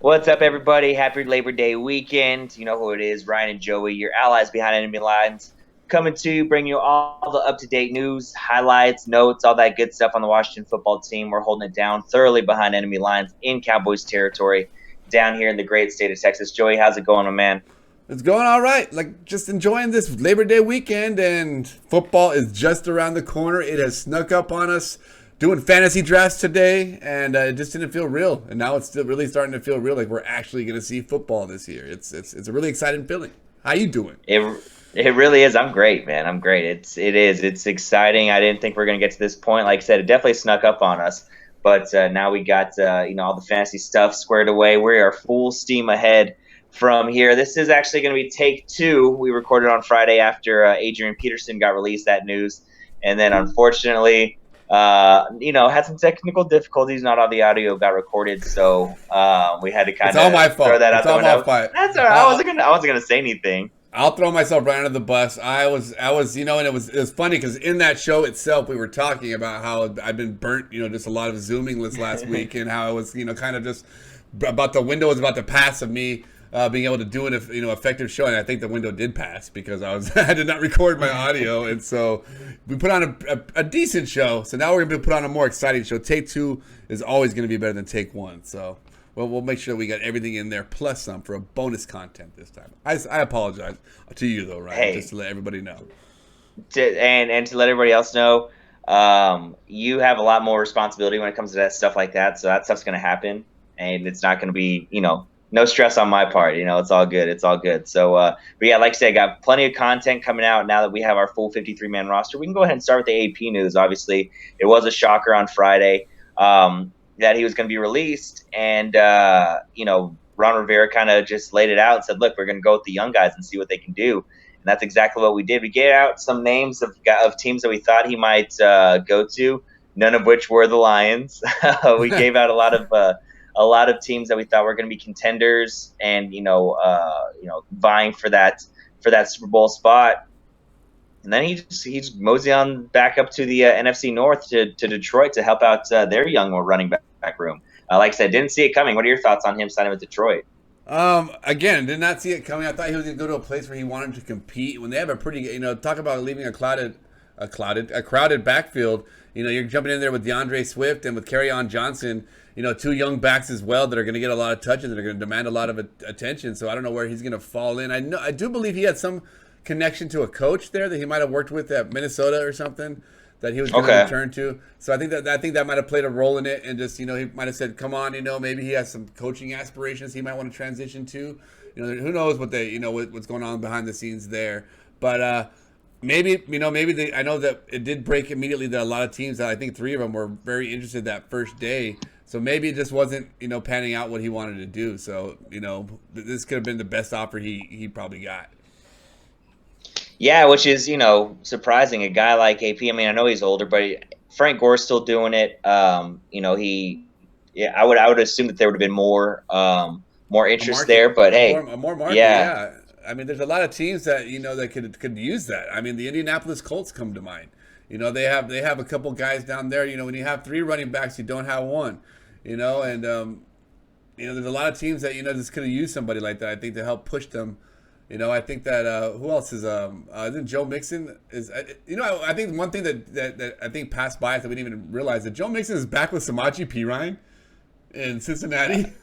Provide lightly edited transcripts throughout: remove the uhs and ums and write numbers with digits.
What's up, everybody? Happy Labor Day weekend. You know who it is, Ryan and Joey, your allies behind enemy lines, coming to bring you all the up-to-date news, highlights, notes, all that good stuff on the Washington football team. We're holding it down thoroughly behind enemy lines in Cowboys territory down here in the great state of Texas. Joey, how's it going, my man? It's going all right. Like, just enjoying this Labor Day weekend, and football is just around the corner. It has snuck up on us. Doing fantasy drafts today, and it just didn't feel real. And now it's still really starting to feel real, like we're actually going to see football this year. It's a really exciting feeling. How you doing? It really is. I'm great, man. I'm great. It's exciting. I didn't think we are going to get to this point. Like I said, it definitely snuck up on us. But now we got all the fantasy stuff squared away. We are full steam ahead from here. This is actually going to be take two. We recorded on Friday after Adrian Peterson got released that news, and then unfortunately, had some technical difficulties. Not all the audio got recorded, so we had to It's all my fault. throw that out It's the all my window. fault. That's all right. I wasn't gonna say anything. I'll throw myself right under the bus. I was, and it was funny because in that show itself, we were talking about how I've been burnt, just a lot of Zooming this last week, and how it was, kind of just about the window was about to pass of me being able to do an effective show, and I think the window did pass because I did not record my audio, and so we put on a decent show. So now we're gonna put on a more exciting show. Take two is always gonna be better than take one. So we'll make sure we got everything in there plus some for a bonus content this time. I apologize to you though, Ryan, just to let everybody know. And to let everybody else know, you have a lot more responsibility when it comes to that stuff like that. So that stuff's gonna happen, and it's not gonna be no stress on my part. It's all good. It's all good. So, but yeah, like I said, I got plenty of content coming out now that we have our full 53-man roster. We can go ahead and start with the AP news. Obviously, it was a shocker on Friday that he was going to be released. And, Ron Rivera kind of just laid it out and said, look, we're going to go with the young guys and see what they can do. And that's exactly what we did. We gave out some names of teams that we thought he might go to, none of which were the Lions. We gave out a lot of teams that we thought were going to be contenders and vying for that Super Bowl spot, and then he's mosey on back up to the NFC North to Detroit to help out their young running back room. Like I said, didn't see it coming. What are your thoughts on him signing with Detroit? Again, did not see it coming. I thought he was going to go to a place where he wanted to compete. When they have a pretty, talk about leaving a crowded backfield. You're jumping in there with DeAndre Swift and with Kerryon Johnson. Two young backs as well that are going to get a lot of touches and are going to demand a lot of attention. So I don't know where he's going to fall in. I do believe he had some connection to a coach there that he might have worked with at Minnesota or something that he was going to return to. So I think that might have played a role in it, and just he might have said, "Come on, maybe he has some coaching aspirations he might want to transition to." Who knows what what's going on behind the scenes there, but. Maybe I know that it did break immediately that a lot of teams, that I think 3 of them were very interested that first day. So maybe it just wasn't, panning out what he wanted to do. So, this could have been the best offer he probably got. Yeah, which is, surprising. A guy like AP, I know he's older, but Frank Gore's still doing it. I would assume that there would have been more interest there, but hey, more market, yeah. There's a lot of teams that that could use that. The Indianapolis Colts come to mind. They have a couple guys down there. When you have 3 running backs, you don't have one. And there's a lot of teams that just could have used somebody like that. I think to help push them. I think that who else is isn't Joe Mixon is I think one thing that I think passed by us that we didn't even realize that Joe Mixon is back with Samaje Perine in Cincinnati.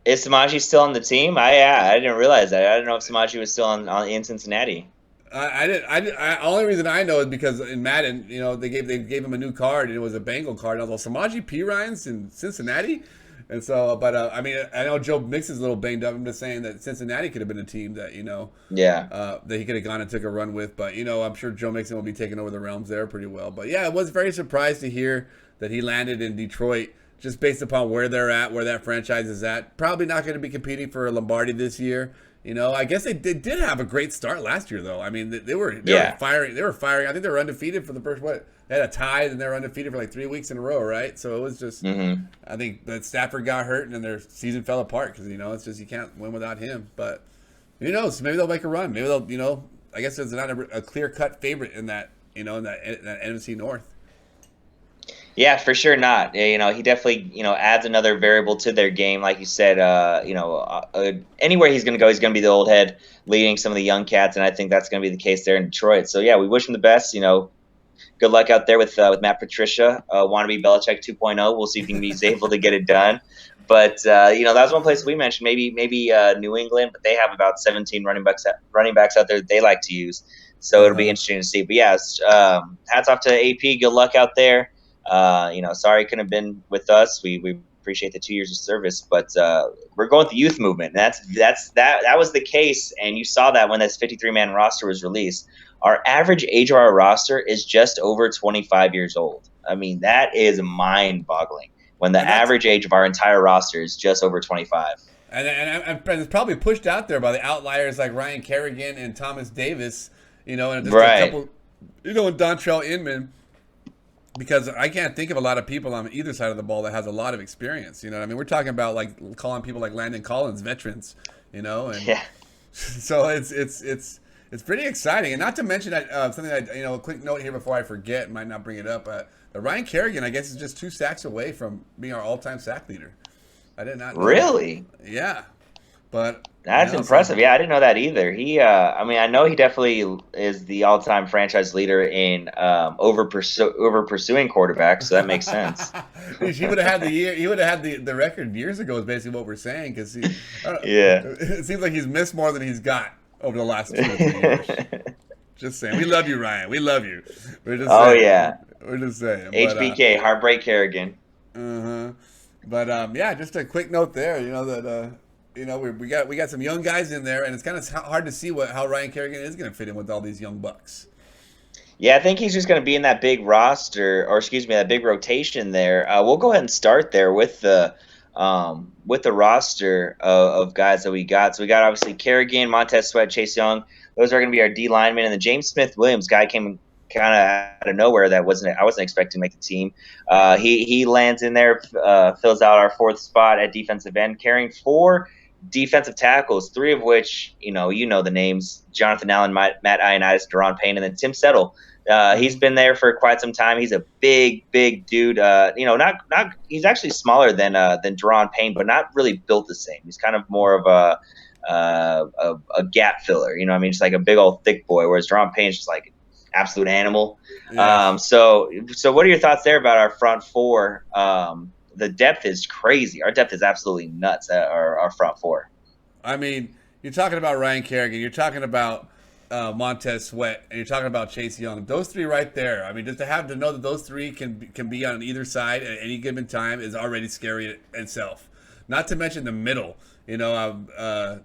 Is Samaje still on the team? I didn't realize that. I didn't know if Samaje was still in Cincinnati. Only reason I know is because in Madden, they gave him a new card and it was a Bengal card. And I was like, Samaje Perine's in Cincinnati, and so, but I know Joe Mixon's a little banged up. I'm just saying that Cincinnati could have been a team that that he could have gone and took a run with. But I'm sure Joe Mixon will be taking over the realms there pretty well. But yeah, I was very surprised to hear that he landed in Detroit. Just based upon where they're at, where that franchise is at. Probably not going to be competing for a Lombardi this year. I guess they did have a great start last year, though. they were firing. They were firing. I think they were undefeated for the first, they had a tie, and they were undefeated for like 3 weeks in a row, right? So it was just, I think that Stafford got hurt, and then their season fell apart because, it's just you can't win without him. But who knows? Maybe they'll make a run. Maybe they'll, I guess there's not a clear-cut favorite in that, in that NFC North. Yeah, for sure not. He definitely, adds another variable to their game. Like you said, anywhere he's going to go, he's going to be the old head leading some of the young cats. And I think that's going to be the case there in Detroit. So, yeah, we wish him the best. Good luck out there with Matt Patricia, wannabe Belichick 2.0. We'll see if he's able to get it done. But that was one place we mentioned. Maybe New England, but they have about 17 running backs out there that they like to use. So it'll be Uh-huh. interesting to see. But yeah, hats off to AP. Good luck out there. Sorry he couldn't have been with us. We appreciate the 2 years of service, but we're going with the youth movement. And that was the case, and you saw that when this 53-man roster was released. Our average age of our roster is just over 25 years old. I mean, that is mind-boggling when the And that's average age of our entire roster is just over 25. and it's probably pushed out there by the outliers like Ryan Kerrigan and Thomas Davis, and just a Right. couple, and Dontrell Inman, because I can't think of a lot of people on either side of the ball that has a lot of experience. You know what I mean? We're talking about like calling people like Landon Collins veterans, and Yeah. so it's pretty exciting. And not to mention that something that a quick note here before I forget, might not bring it up. Ryan Kerrigan, I guess, is just 2 sacks away from being our all-time sack leader. I did not know that. Really? Yeah, but That's so impressive. Yeah, I didn't know that either. I know he definitely is the all-time franchise leader in over pursuing quarterbacks, so that makes sense. he would have had the year. He would have had the record years ago. Is basically what we're saying because Yeah. it seems like he's missed more than he's got over the last 2 or 3 years. Just saying, we love you, Ryan. We love you. We're just Oh saying. yeah. We're just saying. HBK, Heartbreak Kerrigan. Uh-huh. Yeah, just a quick note there. We got some young guys in there, and it's kind of hard to see how Ryan Kerrigan is going to fit in with all these young bucks. Yeah, I think he's just going to be in that big roster, or excuse me, that big rotation there. We'll go ahead and start there with the roster of guys that we got. So we got obviously Kerrigan, Montez Sweat, Chase Young. Those are going to be our D linemen, and the James Smith Williams guy came kind of out of nowhere. I wasn't expecting to make the team. He lands in there, fills out our fourth spot at defensive end, carrying 4 defensive tackles, 3 of which the names: Jonathan Allen, Matt Ioannidis, Deron Payne, and then Tim Settle. He's been there for quite some time. He's a big dude. Not he's actually smaller than Deron Payne, but not really built the same. He's kind of more of a gap filler. You know what I mean? Just like a big old thick boy, whereas Deron Payne's just like absolute animal. Yes. So what are your thoughts there about our front four? The depth is crazy. Our depth is absolutely nuts at our front four. I mean, you're talking about Ryan Kerrigan, you're talking about Montez Sweat, and you're talking about Chase Young. Those 3 right there. I mean, just to know that those 3 can be on either side at any given time is already scary itself. Not to mention the middle. Did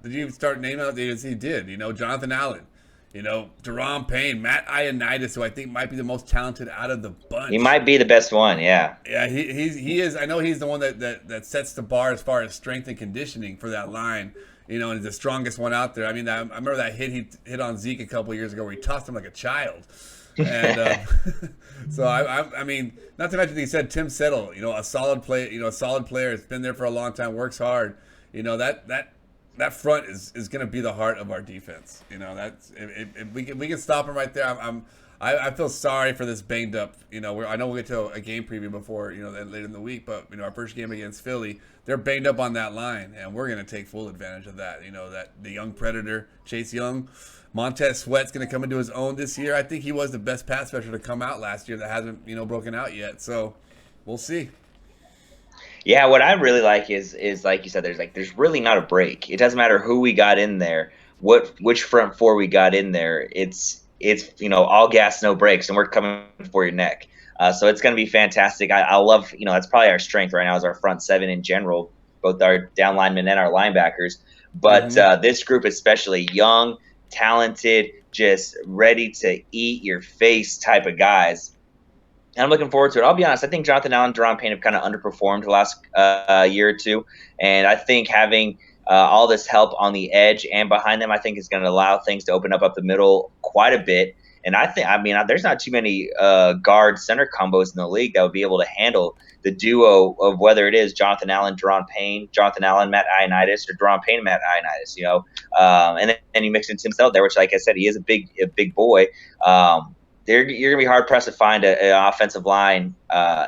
you start naming out? He did. Jonathan Allen. Deron Payne, Matt Ioannidis, who I think might be the most talented out of the bunch. He might be the best one, yeah. Yeah, he is. I know he's the one that sets the bar as far as strength and conditioning for that line. And he's the strongest one out there. I mean, I remember that hit he hit on Zeke a couple of years ago where he tossed him like a child. And so I mean, not to mention he said Tim Settle, a solid player. Has been there for a long time, works hard. That front is going to be the heart of our defense. That's if we can stop him right there. I feel sorry for this banged up. I know we'll get to a game preview before later in the week, but our first game against Philly, they're banged up on that line, and we're going to take full advantage of that. That the young predator Chase Young, Montez Sweat's going to come into his own this year. I think he was the best pass rusher to come out last year that hasn't broken out yet. So we'll see. Yeah, what I really like is like you said, there's really not a break. It doesn't matter who we got in there, which front four we got in there. It's all gas, no brakes, and we're coming for your neck. So it's going to be fantastic. I love that's probably our strength right now is our front 7 in general, both our down linemen and our linebackers. But this group especially, young, talented, just ready to eat your face type of guys. And I'm looking forward to it. I'll be honest. I think Jonathan Allen and Deron Payne have kind of underperformed the last year or two. And I think having all this help on the edge and behind them, I think is going to allow things to open up the middle quite a bit. And there's not too many guard center combos in the league that would be able to handle the duo of whether it is Jonathan Allen, Deron Payne, Jonathan Allen, Matt Ioannidis, or Deron Payne, Matt Ioannidis. And then you mix in Tim Settle there, which, like I said, he is a big boy. you're gonna be hard pressed to find an offensive line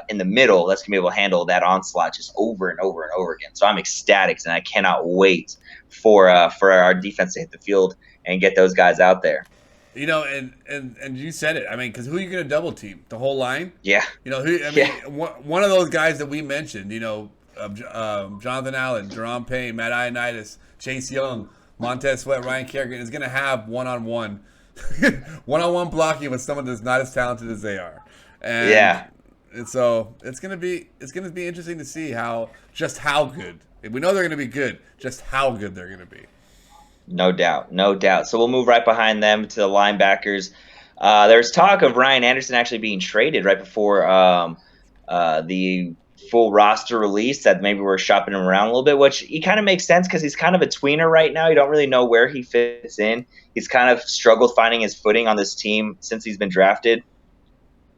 in the middle that's gonna be able to handle that onslaught just over and over and over again. So I'm ecstatic, and I cannot wait for our defense to hit the field and get those guys out there. And you said it. I mean, because who are you going to double team? The whole line? Yeah, Who? I mean, yeah, one of those guys that we mentioned. Jonathan Allen, Jerome Payne, Matt Ioannidis, Chase Young, Montez Sweat, Ryan Kerrigan is going to have one-on-one, one-on-one blocking with someone that's not as talented as they are, and yeah. and so it's gonna be interesting to see how good we know they're going to be good, just how good they're going to be. No doubt, no doubt. So we'll move right behind them to the linebackers. There's talk of Ryan Anderson actually being traded right before the full roster release. That maybe we're shopping him around a little bit, which he kind of makes sense because he's kind of a tweener right now. You don't really know where he fits in. He's kind of struggled finding his footing on this team since he's been drafted.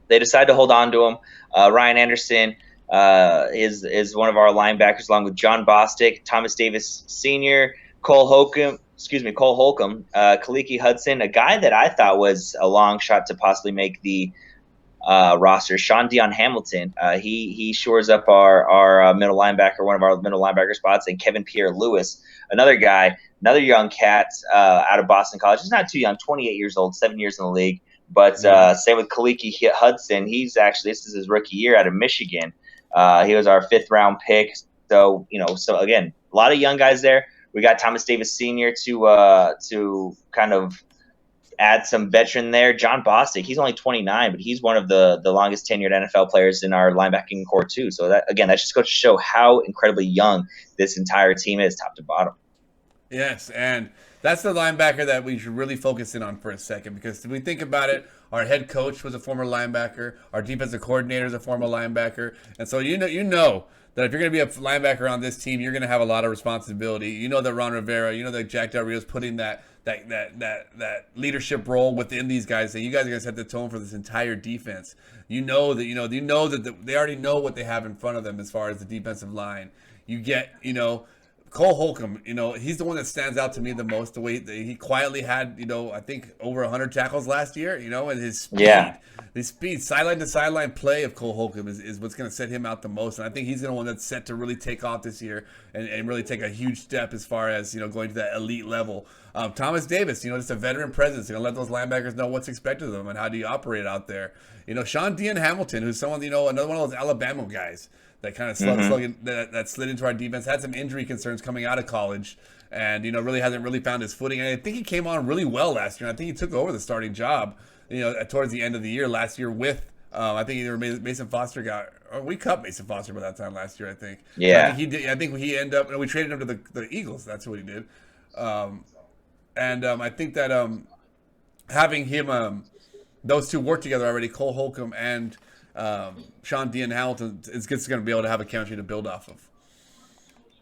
They decided to hold on to him. Ryan Anderson is one of our linebackers, along with John Bostic, Thomas Davis Sr., Cole Holcomb, Kaliki Hudson, a guy that I thought was a long shot to possibly make the roster. Sean Dion Hamilton, he shores up our middle linebacker, one of our middle linebacker spots, and Kevin Pierre Lewis, another guy, another young cat out of Boston College. He's not too young, 28 years old, 7 years in the league. But same with Kaliki Hudson. He's actually, this is his rookie year out of Michigan. He was our 5th-round pick. So so again, a lot of young guys there. We got Thomas Davis Sr. to kind of add some veteran there. John Bostic, he's only 29, but he's one of the longest tenured NFL players in our linebacking core too. So that just goes to show how incredibly young this entire team is, top to bottom. Yes, and that's the linebacker that we should really focus in on for a second, because if we think about it, our head coach was a former linebacker, our defensive coordinator is a former linebacker, and so you know that if you're going to be a linebacker on this team, you're going to have a lot of responsibility. You know that Ron Rivera, you know that Jack Del Rio's putting that leadership role within these guys, and you guys are going to set the tone for this entire defense. You know that they already know what they have in front of them as far as the defensive line. You get, Cole Holcomb, he's the one that stands out to me the most. The way that he quietly had, I think over 100 tackles last year, and Yeah. his speed, sideline to sideline play of Cole Holcomb is what's going to set him out the most. And I think he's the one that's set to really take off this year and really take a huge step as far as, going to that elite level. Thomas Davis, just a veteran presence, let those linebackers know what's expected of them and how do you operate out there. Sean Dean Hamilton, who's someone, another one of those Alabama guys that kind of that slid into our defense, had some injury concerns coming out of college, and really hasn't really found his footing. And I think he came on really well last year. And I think he took over the starting job, towards the end of the year last year with I think either Mason Foster we cut Mason Foster by that time last year. I think. So I Yeah. think he did. I think he ended up. We traded him to the Eagles. That's what he did. I think that having him, those two work together already, Cole Holcomb and Sean Dean Hamilton, is just going to be able to have a chemistry to build off of.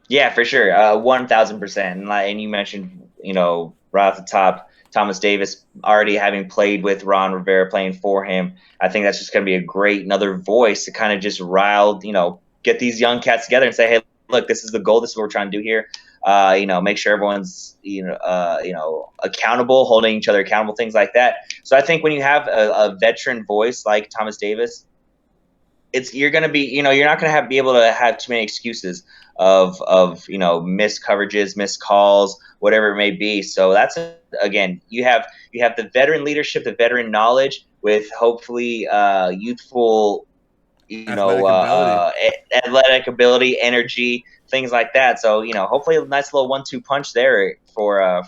Yeah, for sure. 1,000%. And you mentioned, right off the top, Thomas Davis already having played with Ron Rivera, playing for him. I think that's just going to be another voice to kind of just rile, get these young cats together and say, hey, look, this is the goal. This is what we're trying to do here. Make sure everyone's, accountable, holding each other accountable, things like that. So I think when you have a veteran voice like Thomas Davis, you're going to be, you're not going to be able to have too many excuses of missed coverages, missed calls, whatever it may be. So that's, again, you have the veteran leadership, the veteran knowledge with hopefully youthful, athletic ability, energy, things like that. So hopefully a nice little 1-2 punch there for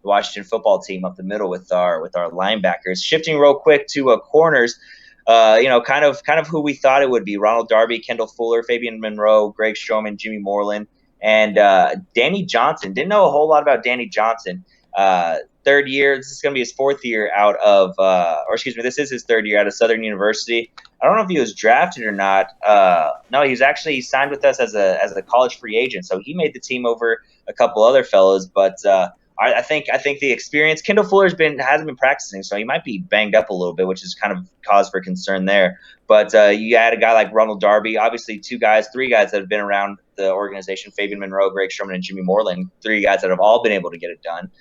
the Washington football team up the middle with our linebackers. Shifting real quick to corners. Kind of who we thought it would be: Ronald Darby, Kendall Fuller, Fabian Monroe, Greg Stroman, Jimmy Moreland, and Danny Johnson. Didn't know a whole lot about Danny Johnson. 3rd year. This is going to be his 4th year out of, this is his 3rd year out of Southern University. I don't know if he was drafted or not. No, he signed with us as a college free agent, so he made the team over a couple other fellows, but. I think the experience. Kendall Fuller hasn't been practicing, so he might be banged up a little bit, which is kind of cause for concern there. But you add a guy like Ronald Darby, obviously 3 guys that have been around the organization: Fabian Monroe, Greg Sherman, and Jimmy Moreland. 3 guys that have all been able to get it done.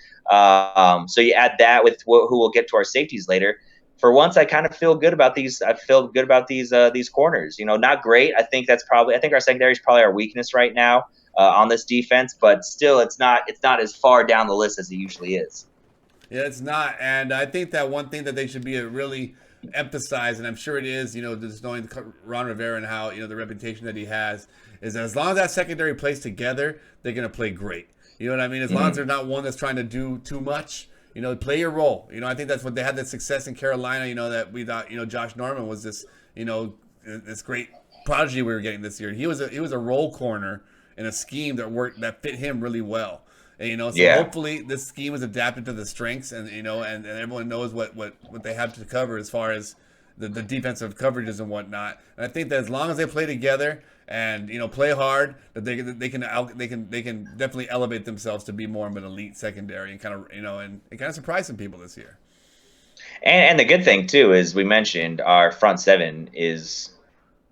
So you add that with who we'll get to our safeties later. for once, I kind of feel good about these. I feel good about these corners. Not great. I think our secondary is probably our weakness right now on this defense, but still, it's not as far down the list as it usually is. Yeah, it's not. And I think that one thing that they should be really emphasize, and I'm sure it is, just knowing Ron Rivera and how, the reputation that he has, is that as long as that secondary plays together, they're going to play great. You know what I mean? As long as they're not one that's trying to do too much, play your role. I think that's what they had the success in Carolina, that we thought, Josh Norman was this, this great prodigy we were getting this year. He was a role corner in a scheme that fit him really well. And, so hopefully this scheme is adapted to the strengths, and and everyone knows what they have to cover as far as the defensive coverages and whatnot. And I think that as long as they play together and play hard, that they can definitely elevate themselves to be more of an elite secondary and kind of and kind of surprise some people this year. And the good thing too is we mentioned our front seven is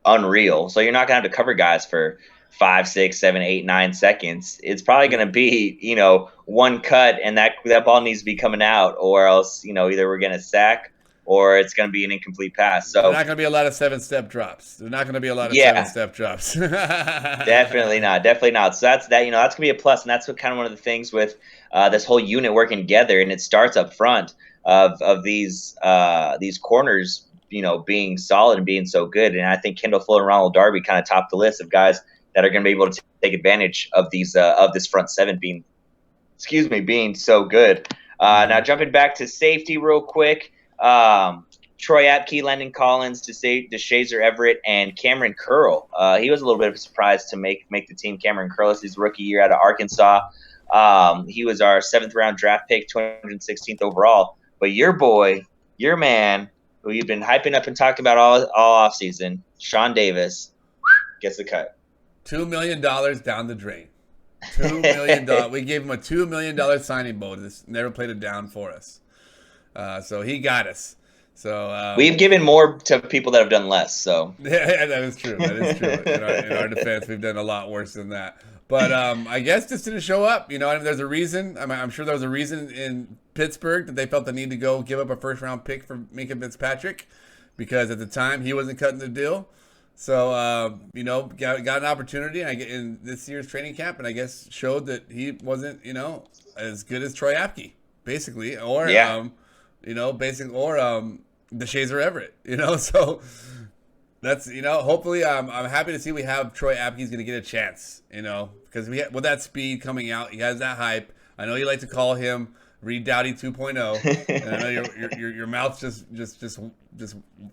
unreal. So you're not gonna have to cover guys for 5, 6, 7, 8, 9 seconds. It's probably going to be, one cut, and that ball needs to be coming out, or else, either we're going to sack or it's going to be an incomplete pass. So there's not going to be a lot of 7-step drops. There's not going to be a lot of 7-step drops. Definitely not. Definitely not. So that's that. That's going to be a plus, and that's what kind of one of the things with this whole unit working together, and it starts up front of these corners, being solid and being so good. And I think Kendall Fuller and Ronald Darby kind of top the list of guys that are going to be able to take advantage of these of this front seven being so good. Now jumping back to safety real quick, Troy Apke, Landon Collins, DeShazer Everett, and Cameron Curl. He was a little bit of a surprise to make the team. Cameron Curl is his rookie year out of Arkansas. He was our 7th round draft pick, 216th overall. But your boy, your man, who you've been hyping up and talking about all offseason, Sean Davis, gets the cut. $2 million down the drain. $2 million. We gave him a $2 million signing bonus. Never played it down for us. So he got us. So we've given more to people that have done less. So yeah, that is true. That is true. In our defense, we've done a lot worse than that. But I guess just didn't show up. There's a reason. I'm sure there was a reason in Pittsburgh that they felt the need to go give up a 1st-round pick for Minkah Fitzpatrick, because at the time he wasn't cutting the deal. So, got an opportunity in this year's training camp, and I guess showed that he wasn't, as good as Troy Apke, basically, or, DeShazer Everett, so that's, hopefully, I'm happy to see we have Troy Apke's going to get a chance, because with that speed coming out, he has that hype. I know you like to call him Reed Doughty 2.0, and I know your mouth's just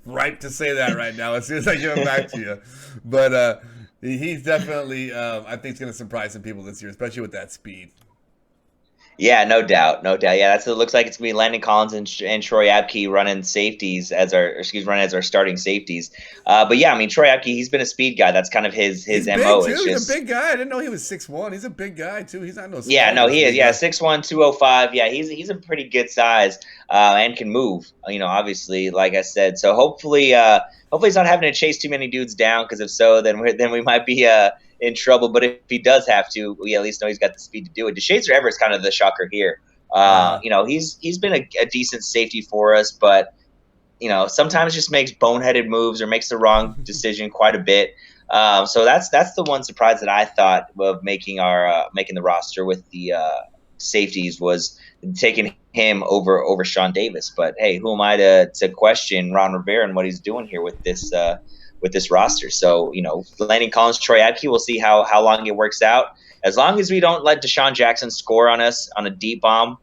ripe to say that right now as soon as I give him back to you. But he's definitely, I think, he's going to surprise some people this year, especially with that speed. Yeah, no doubt. Yeah, it looks like it's gonna be Landon Collins and Troy Apke running our starting safeties. But yeah, I mean Troy Apke, he's been a speed guy. That's kind of his MO. He's a big guy. I didn't know he was 6'1". He's a big guy too. He's not no. Yeah, no, he is. Yeah, 6'1", 205. Yeah, he's a pretty good size and can move. Obviously, like I said. So hopefully he's not having to chase too many dudes down. Because if so, then we might be in trouble. But if he does have to, we at least know he's got the speed to do it. DeShazer Everett's kind of the shocker here. He's been a decent safety for us, but sometimes just makes boneheaded moves or makes the wrong decision quite a bit. So that's the one surprise that I thought of making the roster with the safeties was taking him over Sean Davis. But hey, who am I to question Ron Rivera and what he's doing here with this roster? So Landon Collins, Troy Apke, we'll see how long it works out. As long as we don't let Deshaun Jackson score on us on a deep bomb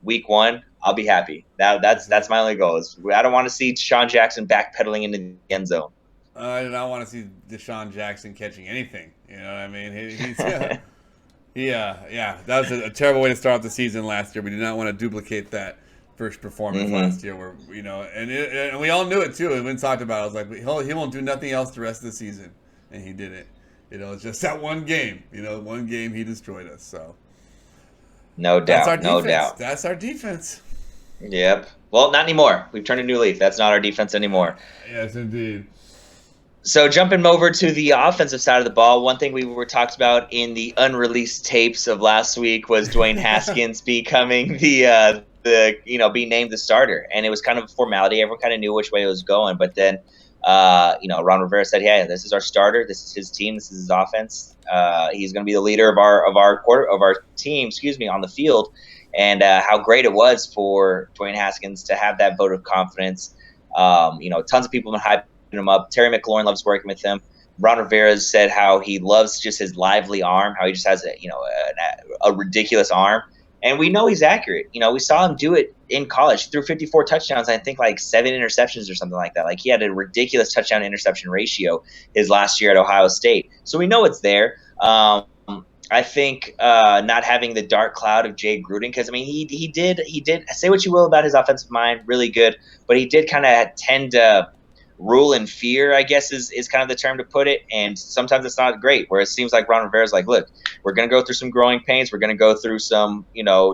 week 1, I'll be happy. That's my only goal. I don't want to see Deshaun Jackson backpedaling into the end zone. I do not want to see Deshaun Jackson catching anything. You know what I mean? He's yeah. That was a terrible way to start off the season last year. We did not want to duplicate that first performance last year, where and we all knew it too. And we talked about it. I was like, he won't do nothing else the rest of the season, and he didn't. It's just that one game. One game he destroyed us. So no doubt, no doubt. That's our defense. Yep. Well, not anymore. We've turned a new leaf. That's not our defense anymore. Yes, indeed. So jumping over to the offensive side of the ball, one thing we were talked about in the unreleased tapes of last week was Dwayne Haskins becoming the be named the starter, and it was kind of a formality. Everyone kind of knew which way it was going, but then Ron Rivera said, "Hey, this is our starter. This is his team. This is his offense. He's going to be the leader of our team, on the field." And how great it was for Dwayne Haskins to have that vote of confidence. Tons of people have been hyping him up. Terry McLaurin loves working with him. Ron Rivera said how he loves just his lively arm, how he just has a ridiculous arm. And we know he's accurate. We saw him do it in college. He threw 54 touchdowns, I think like 7 interceptions or something like that. Like he had a ridiculous touchdown interception ratio his last year at Ohio State. So we know it's there. I think not having the dark cloud of Jay Gruden, because I mean he did say what you will about his offensive mind, really good, but he did kind of tend to rule in fear, I guess is kind of the term to put it. And sometimes it's not great, where it seems like Ron Rivera's like, look, we're going to go through some growing pains. We're going to go through some,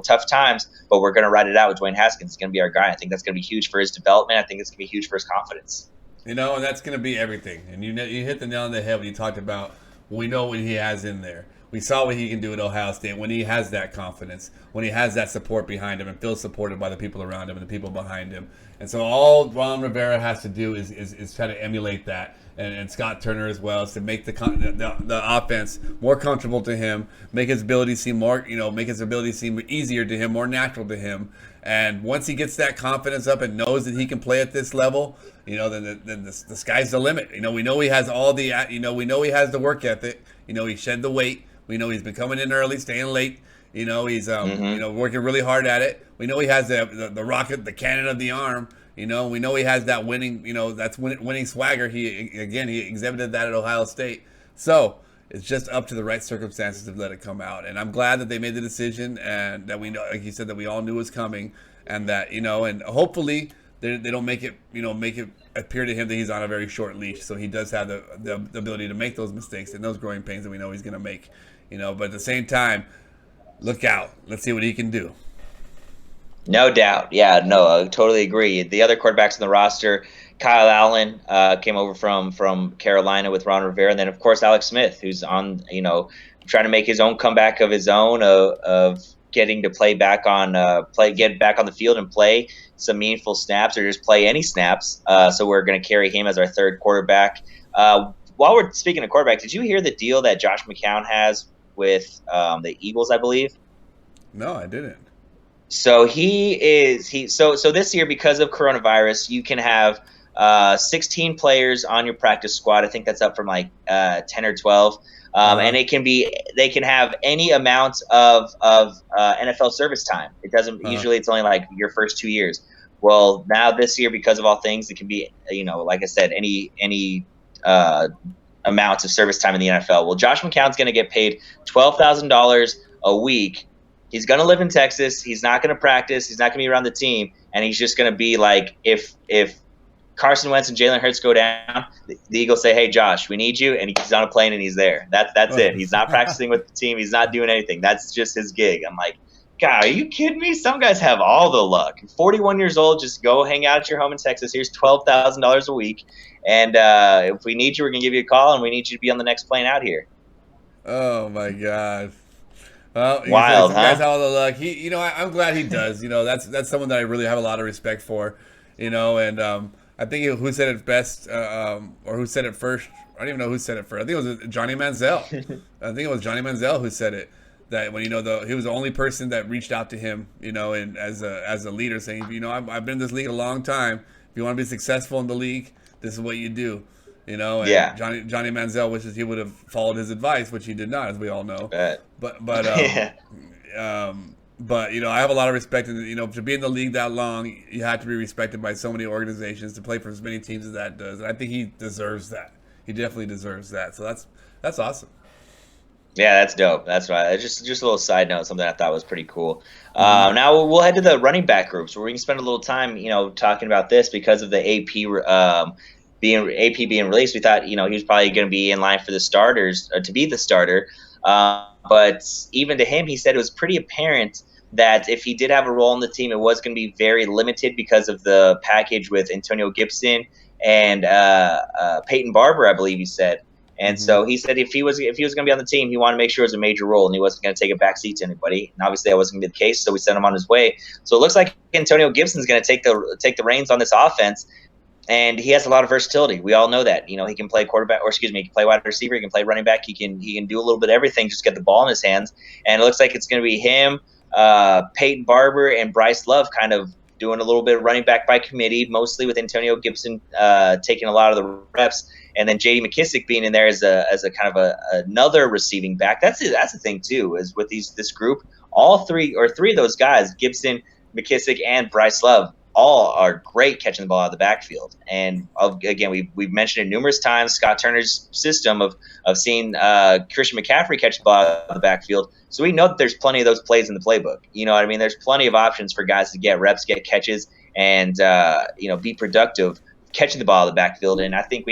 tough times, but we're going to ride it out with Dwayne Haskins. It's going to be our guy. I think that's going to be huge for his development. I think it's going to be huge for his confidence. And that's going to be everything. And you hit the nail on the head when you talked about we know what he has in there. We saw what he can do at Ohio State when he has that confidence, when he has that support behind him and feels supported by the people around him and the people behind him. And so all Ron Rivera has to do is try to emulate that. And Scott Turner as well, is to make the offense more comfortable to him, make his ability seem easier to him, more natural to him. And once he gets that confidence up and knows that he can play at this level, then the sky's the limit. We know he has we know he has the work ethic. He shed the weight. We know he's been coming in early, staying late. He's working really hard at it. We know he has the rocket, the cannon of the arm. We know he has that winning, that's winning swagger. He exhibited that at Ohio State. So it's just up to the right circumstances to let it come out. And I'm glad that they made the decision, and that we know, like you said, that we all knew was coming, and that and hopefully they don't make it appear to him that he's on a very short leash. So he does have the ability to make those mistakes and those growing pains that we know he's going to make. But at the same time, look out. Let's see what he can do. No doubt. Yeah, no, I totally agree. The other quarterbacks on the roster, Kyle Allen came over from Carolina with Ron Rivera. And then, of course, Alex Smith, who's on, trying to make his own comeback of his own of getting to get back on the field and play some meaningful snaps, or just play any snaps. So we're going to carry him as our third quarterback. While we're speaking of quarterback, did you hear the deal that Josh McCown has with the Eagles, I believe? No, I didn't. So so this year, because of coronavirus, you can have 16 players on your practice squad. I think that's up from like 10 or 12. And they can have any amount of NFL service time. It doesn't usually, it's only like your first 2 years. Well, now this year, because of all things, it can be, like I said, any amounts of service time in the NFL. Well, Josh McCown's going to get paid $12,000 a week. He's going to live in Texas. He's not going to practice. He's not going to be around the team. And he's just going to be like, if Carson Wentz and Jalen Hurts go down, the Eagles say, hey, Josh, we need you. And he's on a plane and he's there. That's it. He's not practicing with the team. He's not doing anything. That's just his gig. I'm like, God, are you kidding me? Some guys have all the luck. 41 years old, just go hang out at your home in Texas. Here's $12,000 a week. And if we need you, we're going to give you a call, and we need you to be on the next plane out here. Oh, my God. Well, wild, huh? Guys have all the luck. I'm glad he does. That's someone that I really have a lot of respect for. And I think who said it best, or who said it first? I don't even know who said it first. I think it was Johnny Manziel. I think it was Johnny Manziel who said it. That when he was the only person that reached out to him, and as a leader, saying, I've been in this league a long time. If you want to be successful in the league, this is what you do. And yeah. Johnny Manziel wishes he would have followed his advice, which he did not, as we all know. But I have a lot of respect. And to be in the league that long, you have to be respected by so many organizations, to play for as many teams as that does. And I think he deserves that. He definitely deserves that. So that's awesome. Yeah, that's dope. That's right. Just a little side note, something I thought was pretty cool. Now we'll head to the running back groups, where we can spend a little time, talking about this because of the AP being released. We thought, he was probably going to be in line for the starters, to be the starter. But even to him, he said it was pretty apparent that if he did have a role in the team, it was going to be very limited because of the package with Antonio Gibson and Peyton Barber, I believe he said. And Hmm. so he said if he was going to be on the team, he wanted to make sure it was a major role and he wasn't going to take a back seat to anybody. And obviously that wasn't going to be the case, so we sent him on his way. So it looks like Antonio Gibson's going to take the reins on this offense, and he has a lot of versatility. We all know that. He can play quarterback, or excuse me, he can play wide receiver, he can play running back, he can do a little bit of everything. Just get the ball in his hands, and it looks like it's going to be him, Peyton Barber, and Bryce Love kind of doing a little bit of running back by committee, mostly with Antonio Gibson taking a lot of the reps, and then J.D. McKissick being in there as a kind of another receiving back. That's the thing too, is with this group, all three of those guys, Gibson, McKissick, and Bryce Love, all are great catching the ball out of the backfield. And again, we've mentioned it numerous times, Scott Turner's system of seeing Christian McCaffrey catch the ball out of the backfield. So we know that there's plenty of those plays in the playbook. You know what I mean? There's plenty of options for guys to get reps, get catches, and be productive catching the ball out of the backfield. And I think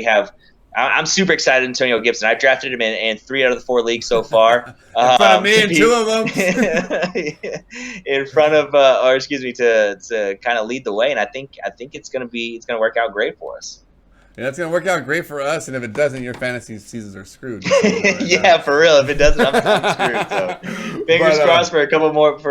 I'm super excited, Antonio Gibson. I've drafted him in 3 out of the 4 leagues so far. In front of me To and be 2 of them. in front of, or excuse me, to kind of lead the way, and I think it's gonna work out great for us. Yeah, it's gonna work out great for us, and if it doesn't, your fantasy seasons are screwed. Just so you know right Yeah, now. for real. If it doesn't, I'm screwed. So fingers But crossed for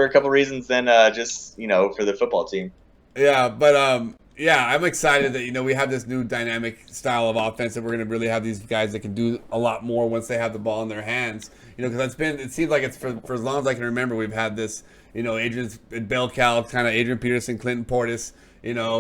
a couple reasons than just for the football team. yeah, but yeah, I'm excited that we have this new dynamic style of offense that we're gonna really have these guys that can do a lot more once they have the ball in their hands. Because it seems like it's for as long as I can remember, we've had this. Adrian Bell Cal, kind of Adrian Peterson, Clinton Portis,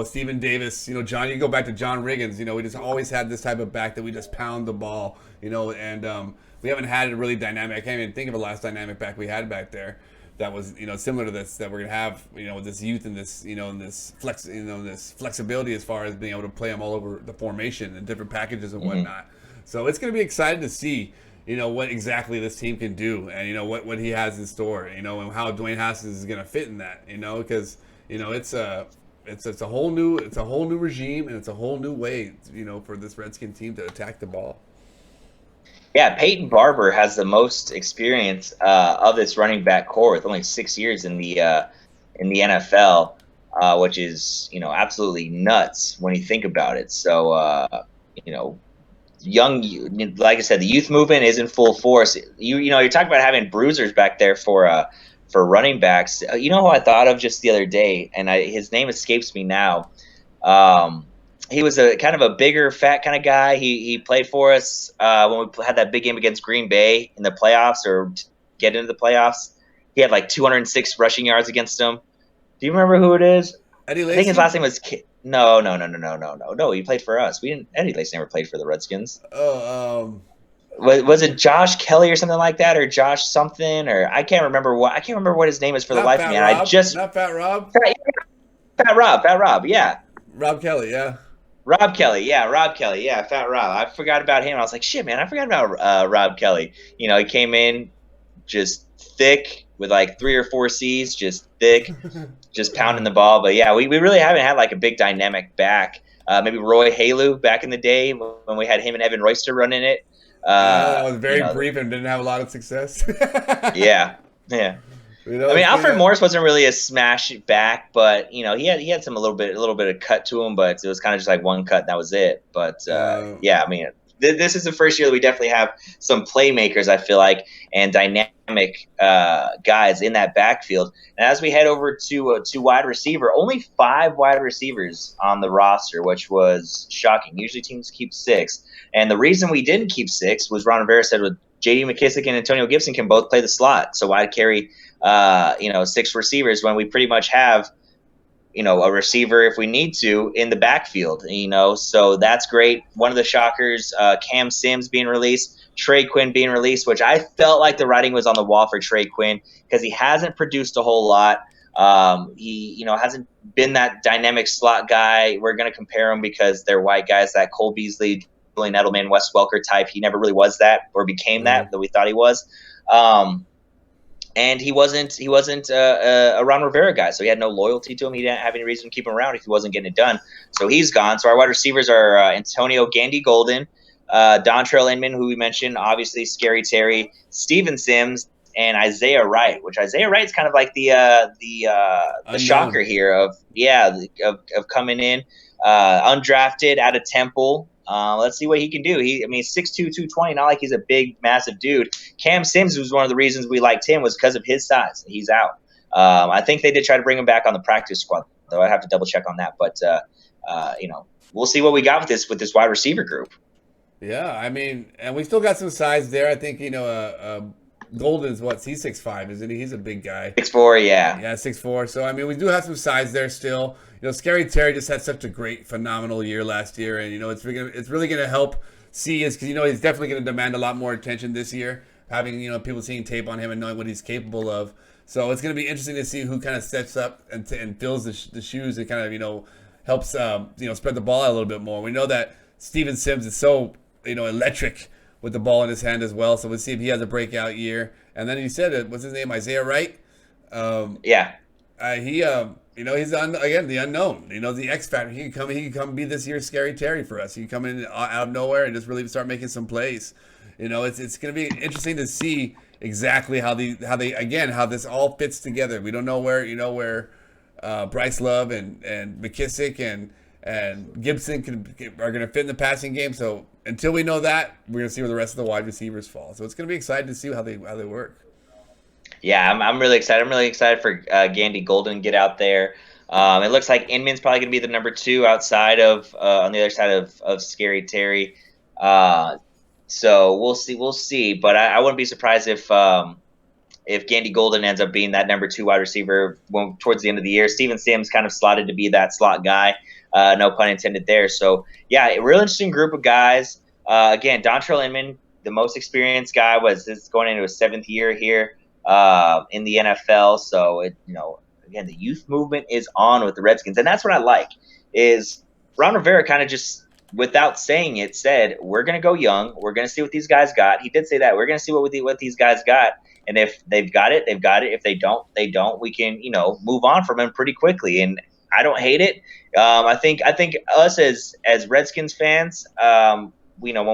Stephen Davis, John. You go back to John Riggins. We just always had this type of back that we just pound the ball. And we haven't had a really dynamic. I can't even think of the last dynamic back we had back there that was similar to this that we're gonna have with this youth and this and this flexibility as far as being able to play them all over the formation and different packages and whatnot. So it's gonna be exciting to see what exactly this team can do and what he has in store and how Dwayne Haskins is gonna fit in that because it's a whole new regime and it's a whole new way for this Redskin team to attack the ball. Yeah, Peyton Barber has the most experience of this running back core with only 6 years in the NFL, which is absolutely nuts when you think about it. So young, like I said, the youth movement is in full force. You're talking about having bruisers back there for running backs. You know who I thought of just the other day, and his name escapes me now. He was a kind of a bigger, fat kind of guy. He played for us when we had that big game against Green Bay in the playoffs, or get into the playoffs. He had like 206 rushing yards against them. Do you remember who it is? Eddie I think his Lacy? last name was No. He played for us. We didn't. Eddie Lacy never played for the Redskins. Oh, Was it Josh Kelly or something like that, or Josh something, or I can't remember what his name is for the not life of Fat me. And I Rob, just not Fat Rob. Fat Rob, yeah. Rob Kelly, yeah. Rob Kelly, yeah, Fat Rob. I forgot about him. I was like, shit, man, I forgot about Rob Kelly. He came in just thick with like 3 or 4 C's, just thick, just pounding the ball. But yeah, we really haven't had like a big dynamic back. Maybe Roy Halu back in the day when we had him and Evan Royster running it. That was very brief and didn't have a lot of success. Yeah. I mean, Alfred Morris wasn't really a smash back, but he had a little bit of cut to him, but it was kind of just like one cut and that was it. But yeah, I mean, this is the first year that we definitely have some playmakers, I feel like, and dynamic guys in that backfield. And as we head over to wide receiver, only 5 wide receivers on the roster, which was shocking. Usually teams keep 6, and the reason we didn't keep 6 was Ron Rivera said with J.D. McKissick and Antonio Gibson can both play the slot, so why carry 6 receivers when we pretty much have a receiver if we need to in the backfield, so that's great. One of the shockers, Cam Sims being released, Trey Quinn being released, which I felt like the writing was on the wall for Trey Quinn because he hasn't produced a whole lot. He hasn't been that dynamic slot guy. We're going to compare him because they're white guys, that Cole Beasley, Julian Edelman, Wes Welker type. He never really was that or became that we thought he was. And he wasn't a Ron Rivera guy, so he had no loyalty to him. He didn't have any reason to keep him around if he wasn't getting it done. So he's gone. So our wide receivers are Antonio Gandy Golden, Dontrell Inman, who we mentioned, obviously Scary Terry, Steven Sims, and Isaiah Wright. Which Isaiah Wright's kind of like the shocker here of coming in undrafted out of Temple. Let's see what he can do. I mean, 6'2", 220, not like he's a big, massive dude. Cam Sims was one of the reasons we liked him was because of his size. He's out. I think they did try to bring him back on the practice squad, though. I have to double check on that. But we'll see what we got with this wide receiver group. Yeah, I mean, and we still got some size there. I think Golden's what? He's 6'5", isn't he? He's a big guy. 6'4", yeah. Yeah, 6'4". So I mean, we do have some size there still. Scary Terry just had such a great, phenomenal year last year, and it's really gonna help see is because he's definitely gonna demand a lot more attention this year, having people seeing tape on him and knowing what he's capable of. So it's gonna be interesting to see who kind of steps up and fills the shoes and kind of helps spread the ball out a little bit more. We know that Steven Sims is so electric with the ball in his hand as well. So we'll see if he has a breakout year. And then you said what's his name, Isaiah Wright? Yeah. He's again the unknown. The X factor. He can come be this year's Scary Terry for us. He can come in out of nowhere and just really start making some plays. It's going to be interesting to see exactly how this all fits together. We don't know where Bryce Love and McKissick and Gibson are going to fit in the passing game. So until we know that, we're going to see where the rest of the wide receivers fall. So it's going to be exciting to see how they work. Yeah, I'm really excited. I'm really excited for Gandy Golden to get out there. It looks like Inman's probably going to be the number 2 outside of on the other side of Scary Terry. So we'll see. We'll see. But I wouldn't be surprised if Gandy Golden ends up being that number 2 wide receiver towards the end of the year. Steven Sims kind of slotted to be that slot guy. No pun intended there. So, yeah, a real interesting group of guys. Again, Dontrell Inman, the most experienced guy, is going into his 7th year here in the NFL. So, again, the youth movement is on with the Redskins. And that's what I like is Ron Rivera kind of just, without saying it, said, we're going to go young. We're going to see what these guys got. He did say that. We're going to see what these guys got. And if they've got it, they've got it. If they don't, they don't. We can, move on from them pretty quickly. And I don't hate it. I think us as Redskins fans, when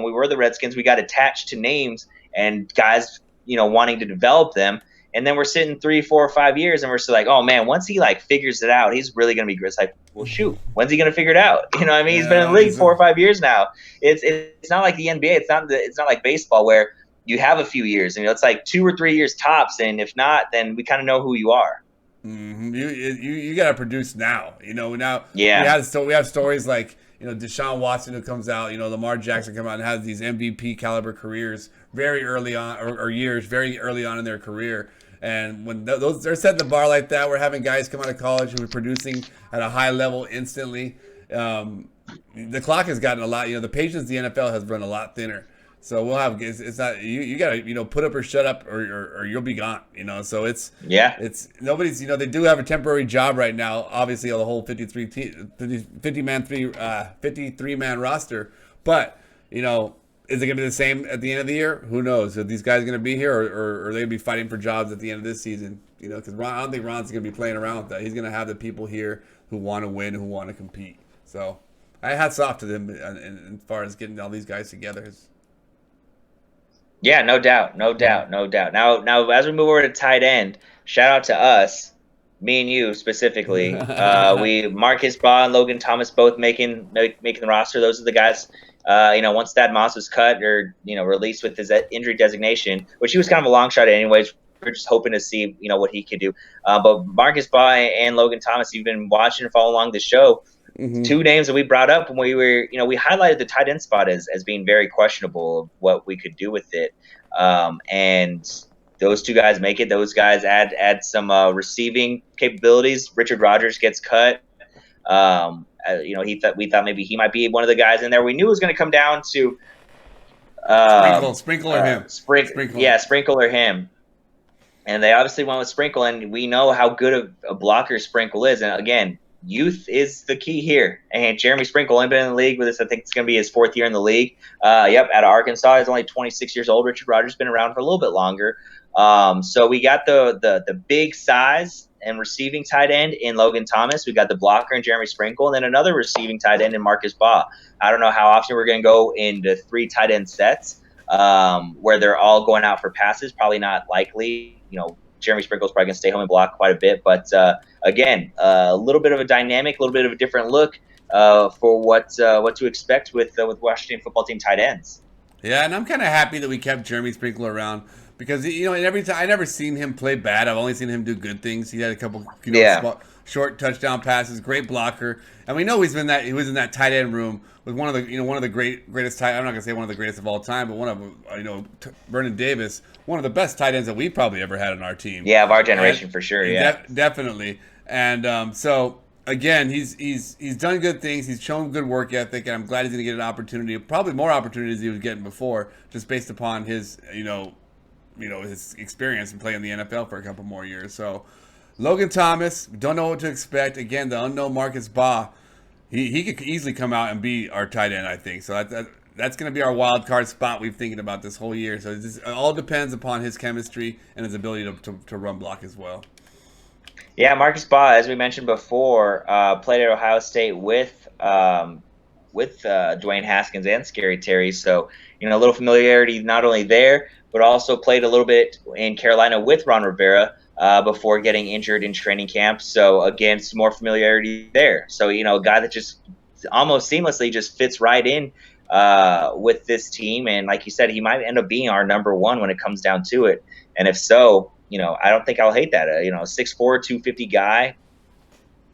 we were the Redskins, we got attached to names and guys, wanting to develop them. And then we're sitting 3, 4, 5 years and we're still like, oh man, once he figures it out, he's really going to be great. It's like, well, shoot, when's he going to figure it out? I mean? He's been in the league 4 or 5 years now. It's not like the NBA. It's not like baseball where you have a few years. It's like 2 or 3 years tops. And if not, then we kind of know who you are. Mm-hmm. You got to produce now. Now yeah. we have stories like Deshaun Watson who comes out, Lamar Jackson come out and has these MVP caliber careers very early on or years very early on in their career. And when they're setting the bar like that, we're having guys come out of college who are producing at a high level instantly. The clock has gotten a lot. The patience the NFL has run a lot thinner. So we'll have it's not you gotta put up or shut up or you'll be gone. So it's nobody's they do have a temporary job right now. Obviously, the whole 53 man roster, but is it gonna be the same at the end of the year? Who knows? Are these guys gonna be here or are they gonna be fighting for jobs at the end of this season? Because I don't think Ron's gonna be playing around with that. He's gonna have the people here who want to win, who want to compete. So I hats off to them as far as getting all these guys together. Yeah, no doubt. Now, as we move over to tight end, shout out to us, me and you specifically. We Marcus Baugh and Logan Thomas both making the roster. Those are the guys. Once Thad Moss was cut or released with his injury designation, which he was kind of a long shot anyways. We're just hoping to see what he could do. But Marcus Baugh and Logan Thomas, you've been watching and following along the show. Mm-hmm. 2 names that we brought up when we were, we highlighted the tight end spot as being very questionable of what we could do with it. And those 2 guys make it. Those guys add some receiving capabilities. Richard Rodgers gets cut. We thought maybe he might be one of the guys in there. We knew it was going to come down to Sprinkle or him. Sprinkle or him. And they obviously went with Sprinkle, and we know how good a blocker Sprinkle is. And again, youth is the key here. And Jeremy Sprinkle only been in the league with us. I think it's going to be his 4th year in the league. Out of Arkansas. He's only 26 years old. Richard Rodgers been around for a little bit longer. So we got the big size and receiving tight end in Logan Thomas. We got the blocker in Jeremy Sprinkle, and then another receiving tight end in Marcus Baugh. I don't know how often we're going to go into 3 tight end sets where they're all going out for passes. Probably not likely. Jeremy Sprinkle's probably going to stay home and block quite a bit. But, again, a little bit of a dynamic, a little bit of a different look. for what to expect with Washington football team tight ends. Yeah, and I'm kind of happy that we kept Jeremy Sprinkle around because and every time I never seen him play bad. I've only seen him do good things. He had a couple, Yeah, short touchdown passes, great blocker, and we know he was in that tight end room with one of the greatest tight. I'm not gonna say one of the greatest of all time, but one of Vernon Davis, one of the best tight ends that we probably ever had on our team, yeah, of our and generation for sure. Yeah. definitely. And so again, he's done good things. He's shown good work ethic, and I'm glad he's going to get an opportunity, probably more opportunities than he was getting before, just based upon his his experience and playing in the NFL for a couple more years. So Logan Thomas, don't know what to expect. Again, the unknown Marcus Baugh, he could easily come out and be our tight end, I think. So that's going to be our wild card spot we've thinking about this whole year. So it all depends upon his chemistry and his ability to run block as well. Yeah, Marcus Baugh, as we mentioned before, played at Ohio State with Dwayne Haskins and Scary Terry. So, a little familiarity not only there, but also played a little bit in Carolina with Ron Rivera before getting injured in training camp. So, again, some more familiarity there. So, a guy that just almost seamlessly just fits right in with this team. And like you said, he might end up being our number one when it comes down to it. And if so, I don't think I'll hate that. 6'4", 250 guy,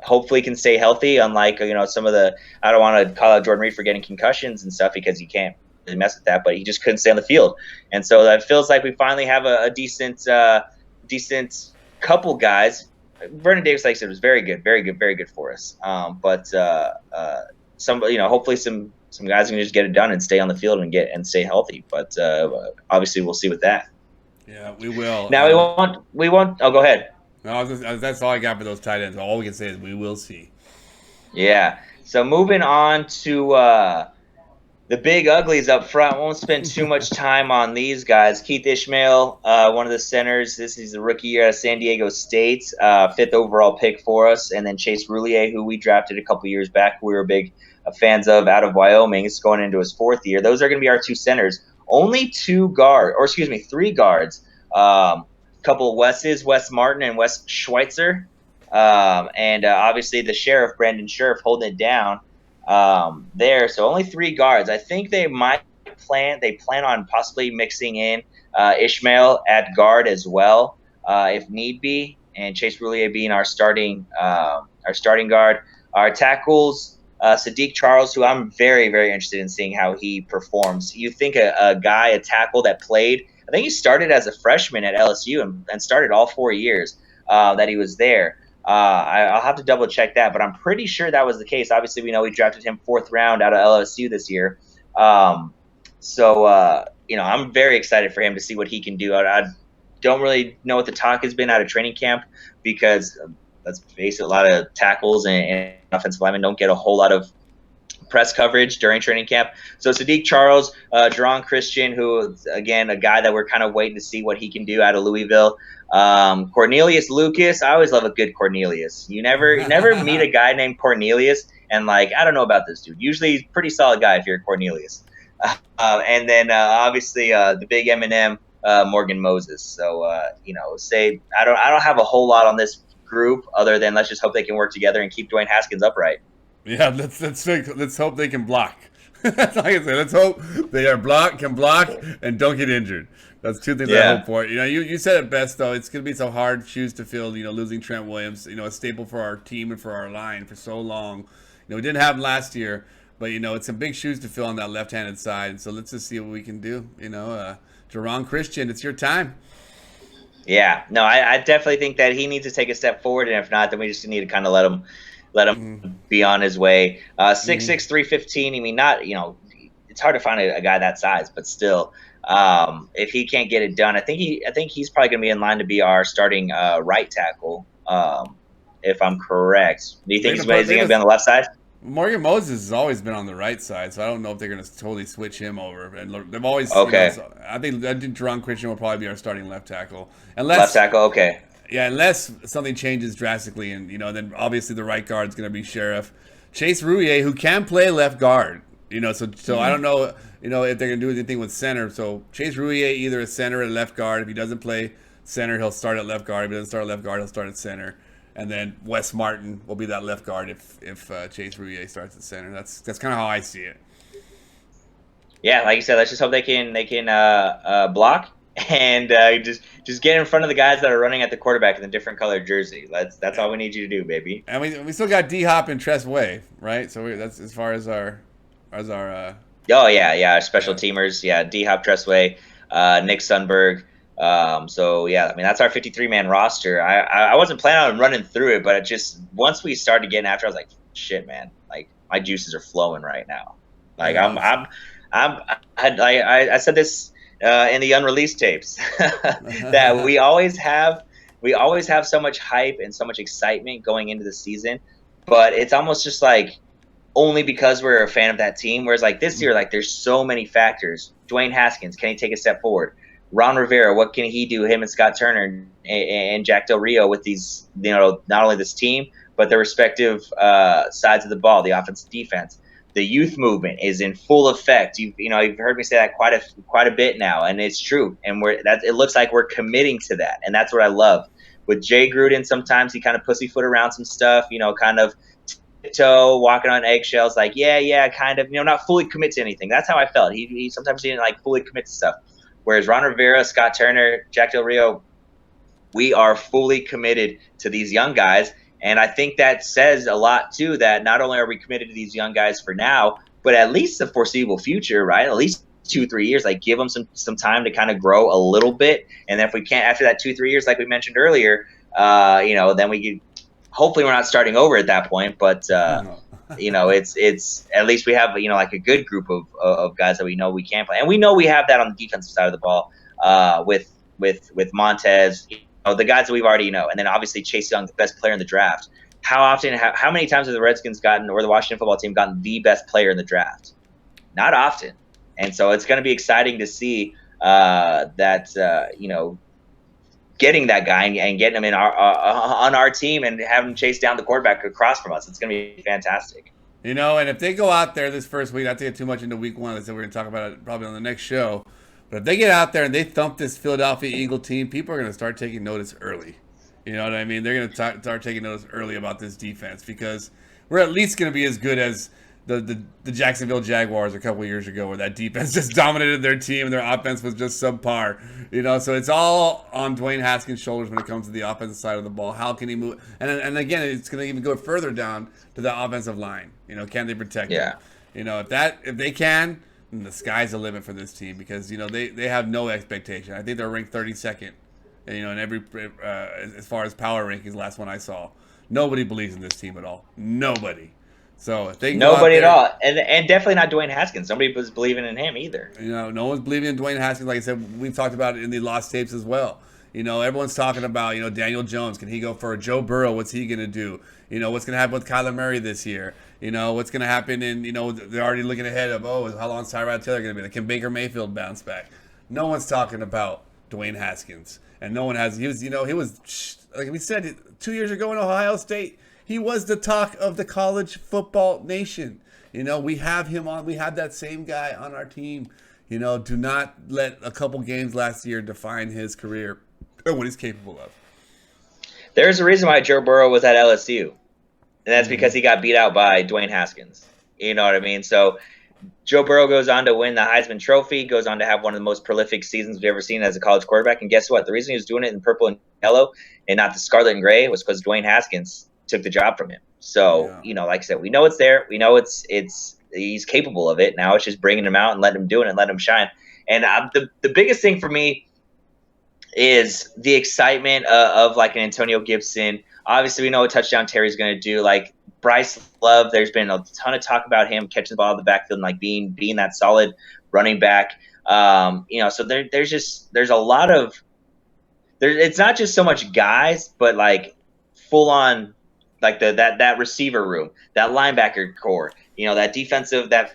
hopefully can stay healthy. Unlike some of the, I don't want to call out Jordan Reed for getting concussions and stuff because you can't really mess with that, but he just couldn't stay on the field. And so that feels like we finally have a decent couple guys. Vernon Davis, like I said, was very good, very good, very good for us. But some, hopefully some guys can just get it done and stay on the field and stay healthy. But obviously we'll see with that. Yeah, we will. Now we want. Oh, go ahead. No, that's all I got for those tight ends. All we can say is we will see. Yeah. So moving on to the big uglies up front. Won't spend too much time on these guys. Keith Ishmael, one of the centers. This is the rookie year at San Diego State, fifth overall pick for us, and then Chase Roulier, who we drafted a couple years back. We were big fans of out of Wyoming. It's going into his fourth year. Those are going to be our two centers. Only three guards. Couple of Wes Martin and Wes Schweitzer, and obviously the sheriff, Brandon Sheriff, holding it down there. So only three guards. I think they plan on possibly mixing in Ishmael at guard as well, if need be, and Chase Roulier being our starting guard. Our tackles. Sadiq Charles, who I'm very, very interested in seeing how he performs. You think a tackle that played, I think he started as a freshman at LSU and started all 4 years that he was there. I'll have to double check that, but I'm pretty sure that was the case. Obviously, we know we drafted him 4th round out of LSU this year. So I'm very excited for him to see what he can do. I don't really know what the talk has been out of training camp because let's face it, a lot of tackles and offensive linemen don't get a whole lot of press coverage during training camp. So Sadiq Charles, Jerron Christian, who, again, a guy that we're kind of waiting to see what he can do out of Louisville. Cornelius Lucas, I always love a good Cornelius. You never meet a guy named Cornelius and, I don't know about this dude. Usually he's a pretty solid guy if you're Cornelius. And then obviously the big M&M, Morgan Moses. So, I don't have a whole lot on this group other than let's just hope they can work together and keep Dwayne Haskins upright. Yeah, let's hope they can block. That's like I said. Let's hope they can block, and don't get injured. That's two things I hope for. You said it best though. It's gonna be so hard shoes to fill. Losing Trent Williams. A staple for our team and for our line for so long. We didn't have him last year, but it's some big shoes to fill on that left-handed side. So let's just see what we can do. Jerron Christian, it's your time. Yeah, no, I definitely think that he needs to take a step forward, and if not, then we just need to kind of let him be on his way. 6'6", 315. I mean, not it's hard to find a guy that size, but still, if he can't get it done, I think he's probably going to be in line to be our starting right tackle, if I'm correct. Do you think he's going to be on the left side? Morgan Moses has always been on the right side, so I don't know if they're going to totally switch him over. And they've always okay. I think Jerron Christian will probably be our starting left tackle, left tackle. Okay. Yeah, unless something changes drastically, and then obviously the right guard is going to be Sheriff Chase Roulier, who can play left guard. So I don't know, if they're going to do anything with center. So Chase Roulier either a center or a left guard. If he doesn't play center, he'll start at left guard. If he doesn't start at left guard, he'll start at center. and then Wes Martin will be that left guard if Chase Rouillet starts at center. That's kind of how I see it. Yeah, like you said, let's just hope they can block and just get in front of the guys that are running at the quarterback in the different colored jersey. That's all we need you to do, baby. And we still got D Hop and Tress Way, right? So that's as far as our Oh yeah, special yeah. teamers. Yeah, D Hop Tressway, Nick Sundberg. So yeah, I mean that's our 53-man roster. I wasn't planning on running through it, but it just once we started getting after, I was like, shit, man, like my juices are flowing right now. Like Yeah, I'm I said this in the unreleased tapes that we always have so much hype and so much excitement going into the season, but it's almost just like only because we're a fan of that team. Whereas like this year, like there's so many factors. Dwayne Haskins, can he take a step forward? Ron Rivera, what can he do? Him and Scott Turner and Jack Del Rio with these, not only this team but the respective sides of the ball, the offense, defense. The youth movement is in full effect. You've heard me say that quite a bit now, and it's true. And it looks like we're committing to that, and that's what I love. With Jay Gruden, sometimes he kind of pussyfoot around some stuff, kind of toe, walking on eggshells, like, yeah, kind of, not fully commit to anything. That's how I felt. He sometimes didn't like fully commit to stuff. Whereas Ron Rivera, Scott Turner, Jack Del Rio, we are fully committed to these young guys. And I think that says a lot, too, that not only are we committed to these young guys for now, but at least the foreseeable future, right? At least 2-3 years, like give them some time to kind of grow a little bit. And then if we can't, after that 2-3 years, like we mentioned earlier, then we could, hopefully we're not starting over at that point, but it's at least we have like a good group of guys that we know we can play, and we know we have that on the defensive side of the ball with Montez, the guys that we've already and then obviously Chase Young, the best player in the draft. How many times have the Redskins gotten, or the Washington football team gotten, the best player in the draft? Not often, and so it's going to be exciting to see that getting that guy and getting him in on our team and having him chase down the quarterback across from us. It's going to be fantastic. And if they go out there this first week, not to get too much into week one, I said we're going to talk about it probably on the next show. But if they get out there and they thump this Philadelphia Eagle team, people are going to start taking notice early. You know what I mean? They're going to start taking notice early about this defense, because we're at least going to be as good as the Jacksonville Jaguars a couple years ago, where that defense just dominated their team and their offense was just subpar. So it's all on Dwayne Haskins' shoulders when it comes to the offensive side of the ball. How can he move? And again, it's going to even go further down to the offensive line. Can they protect him? If they can, then the sky's the limit for this team, because they have no expectation. I think they're ranked 32nd. In every as far as power rankings, last one I saw, nobody believes in this team at all. Nobody. So if they nobody at all, and definitely not Dwayne Haskins. Nobody was believing in him either. No one's believing in Dwayne Haskins. Like I said, we've talked about it in the lost tapes as well. Everyone's talking about Daniel Jones. Can he go for a Joe Burrow? What's he gonna do? What's gonna happen with Kyler Murray this year? What's gonna happen? And they're already looking ahead of how long is Tyrod Taylor gonna be? Like, can Baker Mayfield bounce back? No one's talking about Dwayne Haskins, and no one has. He was like we said 2 years ago in Ohio State. He was the talk of the college football nation. We have him on. We have that same guy on our team. Do not let a couple games last year define his career and what he's capable of. There's a reason why Joe Burrow was at LSU, and that's because he got beat out by Dwayne Haskins. You know what I mean? So Joe Burrow goes on to win the Heisman Trophy, goes on to have one of the most prolific seasons we've ever seen as a college quarterback. And guess what? The reason he was doing it in purple and yellow and not the scarlet and gray was because Dwayne Haskins took the job from him. So, like I said, we know it's there. We know it's he's capable of it. Now it's just bringing him out and letting him do it and letting him shine. And the biggest thing for me is the excitement of like an Antonio Gibson. Obviously, we know what touchdown Terry's going to do. Like Bryce Love, there's been a ton of talk about him catching the ball in the backfield and like being that solid running back. So there's a lot of it's not just so much guys, but like full on like that receiver room, that linebacker core, that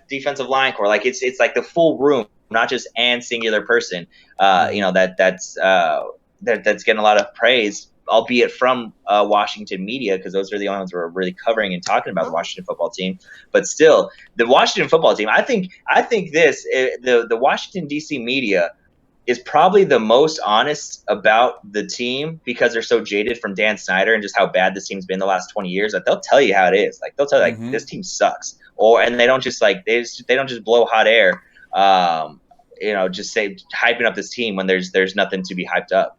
defensive line core. Like it's like the full room, not just an singular person. That's getting a lot of praise, albeit from Washington media, because those are the only ones who are really covering and talking about the Washington football team. But still, the Washington football team, I think the Washington D.C. media is probably the most honest about the team because they're so jaded from Dan Snyder and just how bad this team's been the last 20 years that they'll tell you how it is. Like they'll tell you like Mm-hmm. this team sucks, or and they don't just like they don't just blow hot air. Just say hyping up this team when there's nothing to be hyped up.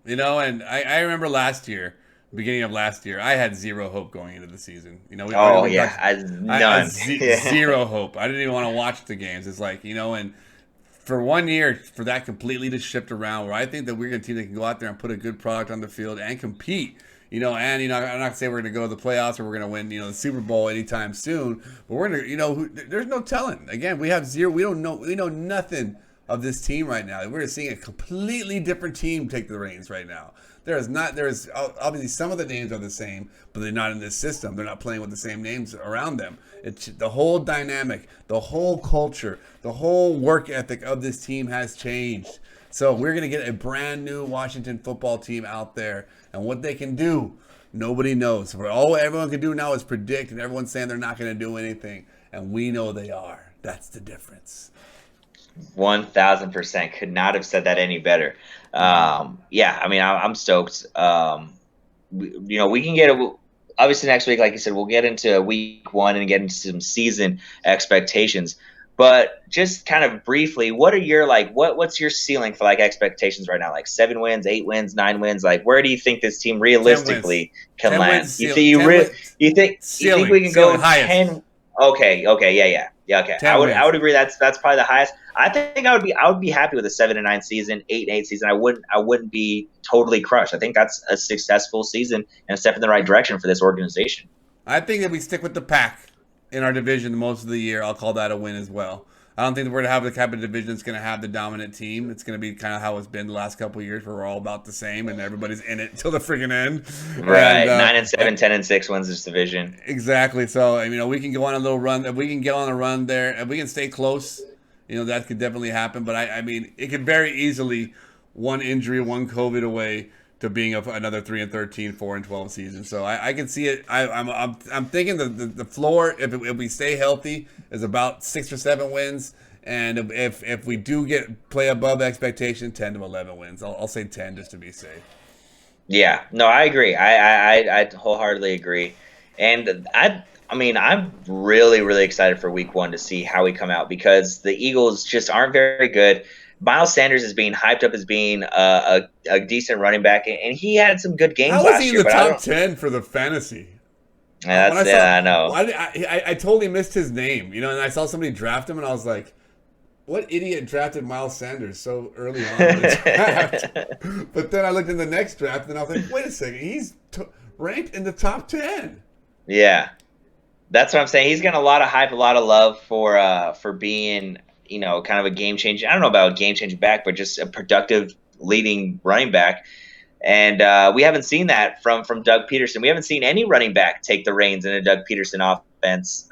And I remember last year, beginning of last year, I had zero hope going into the season. Oh We yeah, talked, I none. Yeah. zero hope. I didn't even want to watch the games. It's like, and for 1 year, for that completely to shift around, where I think that we're a team that can go out there and put a good product on the field and compete. I'm not saying we're going to go to the playoffs or we're going to win, the Super Bowl anytime soon, but we're going to, there's no telling. Again, we have zero. We know nothing of this team right now. We're seeing a completely different team take the reins right now. There's obviously some of the names are the same, but they're not in this system. They're not playing with the same names around them. It's the whole dynamic, the whole culture, the whole work ethic of this team has changed. So we're going to get a brand new Washington football team out there, and what they can do, nobody knows. All everyone can do now is predict, and everyone's saying they're not going to do anything, and we know they are. That's the difference. 1000% could not have said that any better. Yeah, I mean, I'm stoked. We can get obviously next week, like you said, we'll get into week one and get into some season expectations. But just kind of briefly, what are your what's your ceiling for like expectations right now? Like 7 wins, 8 wins, 9 wins. Like where do you think this team 10 wins. realistically can 10 land? wins. You think you think we can Ceiling go highest. 10? Okay, yeah. Okay, 10 I wins. would agree. That's probably the highest. I think I would be happy with a 7-9 season, 8-8 season. I wouldn't be totally crushed. I think that's a successful season and a step in the right direction for this organization. I think if we stick with the pack in our division most of the year, I'll call that a win as well. I don't think that we're going to have the type of division that's going to have the dominant team. It's going to be kind of how it's been the last couple of years, where we're all about the same and everybody's in it till the freaking end. Right, 9-7, 10-6 wins this division. Exactly. So we can go on a little run. If we can get on a run there, if we can stay close, that could definitely happen. But I mean, it could very easily one injury, one COVID away to being another 3-13, 4-12 season. So I can see it. I'm thinking the floor, if we stay healthy, is about 6 or 7 wins, and if we do play above expectation, 10 to 11 wins. I'll say 10 just to be safe. Yeah, no, I agree. I wholeheartedly agree, and I mean, I'm really, really excited for week one to see how we come out because the Eagles just aren't very good. Miles Sanders is being hyped up as being a decent running back, and he had some good games How was last he in year. the But I top don't. 10 for the fantasy? Yeah, I know. I totally missed his name, and I saw somebody draft him, and I was like, what idiot drafted Miles Sanders so early on in the draft? But then I looked in the next draft, and I was like, wait a second, he's ranked in the top 10. Yeah, that's what I'm saying. He's getting a lot of hype, a lot of love for being kind of a game changer. I don't know about a game changing back, but just a productive leading running back. And we haven't seen that from Doug Peterson. We haven't seen any running back take the reins in a Doug Peterson offense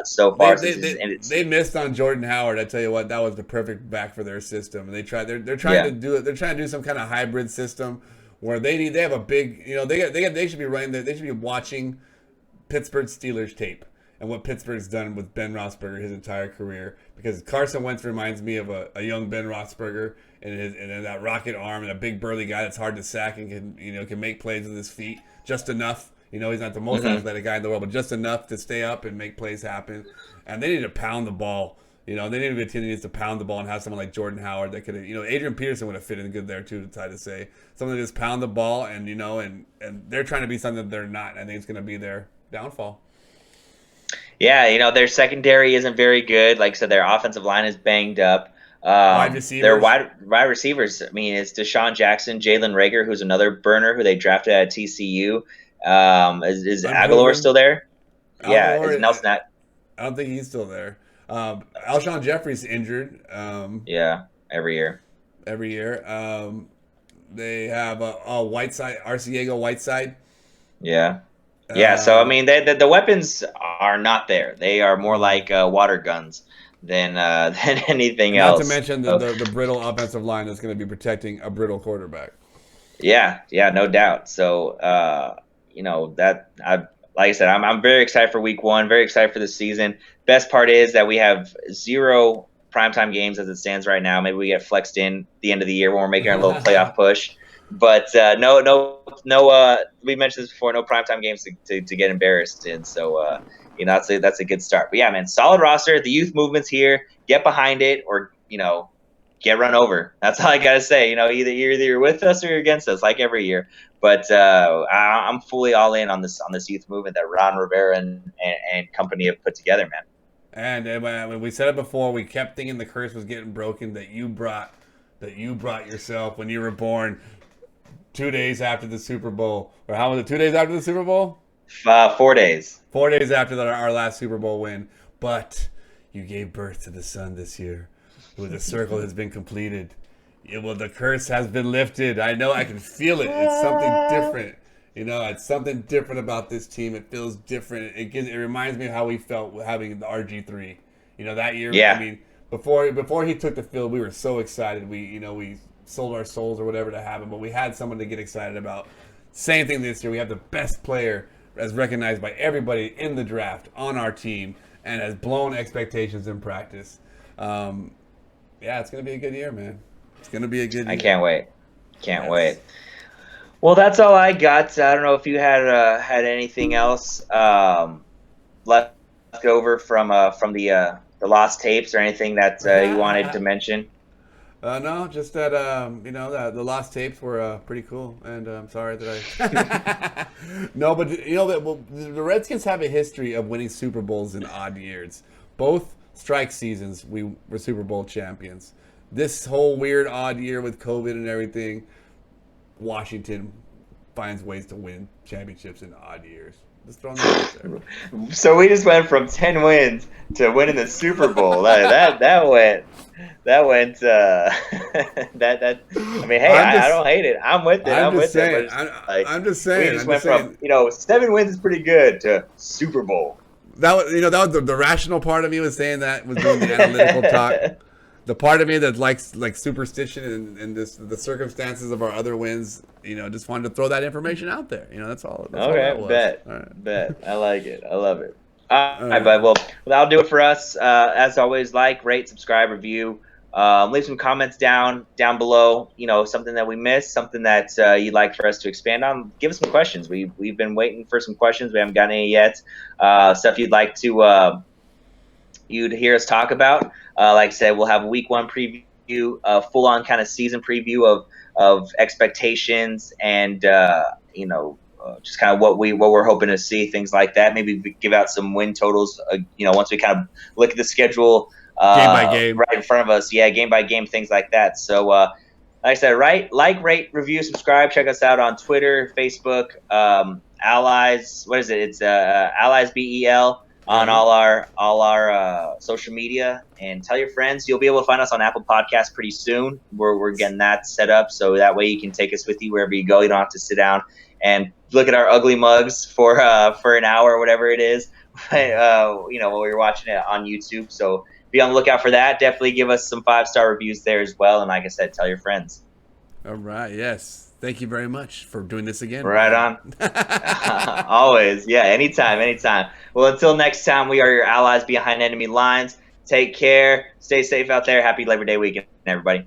so far. They missed on Jordan Howard. I tell you what, that was the perfect back for their system. And they're trying to do it. They're trying to do some kind of hybrid system where they have a big. They should be running. They should be watching Pittsburgh Steelers tape and what Pittsburgh's done with Ben Roethlisberger his entire career, because Carson Wentz reminds me of a young Ben Roethlisberger and that rocket arm and a big burly guy that's hard to sack and can make plays with his feet just enough. He's not the most athletic guy in the world, but just enough to stay up and make plays happen. And they need to pound the ball. They need to be a team that needs to pound the ball and have someone like Jordan Howard that could Adrian Peterson would have fit in good there too, to try to say. Someone that just pound the ball and they're trying to be something that they're not. I think it's going to be their downfall. Yeah, their secondary isn't very good. Like I said, their offensive line is banged up. Wide receivers. Their wide receivers. I mean, it's Deshaun Jackson, Jalen Reagor, who's another burner who they drafted at TCU. Is Aguilar still there? Yeah, is Nelson? I don't think he's still there. Alshon Jeffrey's injured. Yeah, every year. They have Whiteside, Arciego Whiteside. Yeah. Yeah, so I mean, the weapons are not there. They are more like water guns than anything else. Not to mention the brittle offensive line that's going to be protecting a brittle quarterback. Yeah, no doubt. So like I said, I'm very excited for week one. Very excited for the season. Best part is that we have zero primetime games as it stands right now. Maybe we get flexed in the end of the year when we're making our little playoff push. But no. We mentioned this before. No primetime games to get embarrassed in. So that's a good start. But yeah, man, solid roster. The youth movement's here. Get behind it, or get run over. That's all I gotta say. Either you're with us or you're against us, like every year. But I'm fully all in on this youth movement that Ron Rivera and company have put together, man. And when we said it before, we kept thinking the curse was getting broken that you brought yourself when you were born 2 days after the Super Bowl. Or how was it? 2 days after the Super Bowl? 4 days. 4 days after our last Super Bowl win. But you gave birth to the son this year. The circle has been completed. The curse has been lifted. I know, I can feel it. It's something different. It's something different about this team. It feels different. It reminds me of how we felt having the RG3. That year. Yeah. I mean, before he took the field, we were so excited. We sold our souls or whatever to have him, but we had someone to get excited about. Same thing this year. We have the best player, as recognized by everybody in the draft, on our team, and has blown expectations in practice. Yeah, it's going to be a good year, man. It's going to be a good year. I can't wait. Can't wait. Well, that's all I got. I don't know if you had anything else left over from the lost tapes or anything that you wanted to mention. No, just that the lost tapes were pretty cool, and I'm sorry that I. No, but the Redskins have a history of winning Super Bowls in odd years. Both strike seasons, we were Super Bowl champions. This whole weird odd year with COVID and everything, Washington finds ways to win championships in odd years. Just throwing that out there. So we just went from 10 wins to winning the Super Bowl. that went. I mean, hey, I don't hate it. I'm with it. I'm just saying. I'm just saying. We just went from 7 wins is pretty good to Super Bowl. That was the rational part of me was saying that, was doing the analytical talk. The part of me that likes superstition and the circumstances of our other wins, just wanted to throw that information out there. That's all. That's okay, all that was. Bet. I like it. I love it. All right, bud. Well, that'll do it for us. As always, rate, subscribe, review. Leave some comments down below. Something that we missed, something that you'd like for us to expand on. Give us some questions. We've been waiting for some questions. We haven't gotten any yet. Stuff you'd like to you'd hear us talk about. Like I said, we'll have a week 1 preview, a full on kind of season preview of expectations and just kind of what we're hoping to see, things like that. Maybe give out some win totals. Once we kind of look at the schedule. Game by game, right in front of us. Yeah, game by game, things like that. So, like I said, rate, review, subscribe. Check us out on Twitter, Facebook, Allies. What is it? It's Allies BEL on all our social media. And tell your friends. You'll be able to find us on Apple Podcasts pretty soon. We're getting that set up so that way you can take us with you wherever you go. You don't have to sit down and look at our ugly mugs for an hour or whatever it is. While you're watching it on YouTube. So be on the lookout for that. Definitely give us some 5-star reviews there as well. And like I said, tell your friends. All right. Yes. Thank you very much for doing this again. Right on. Always. Yeah. Anytime. Well, until next time, we are your allies behind enemy lines. Take care. Stay safe out there. Happy Labor Day weekend, everybody.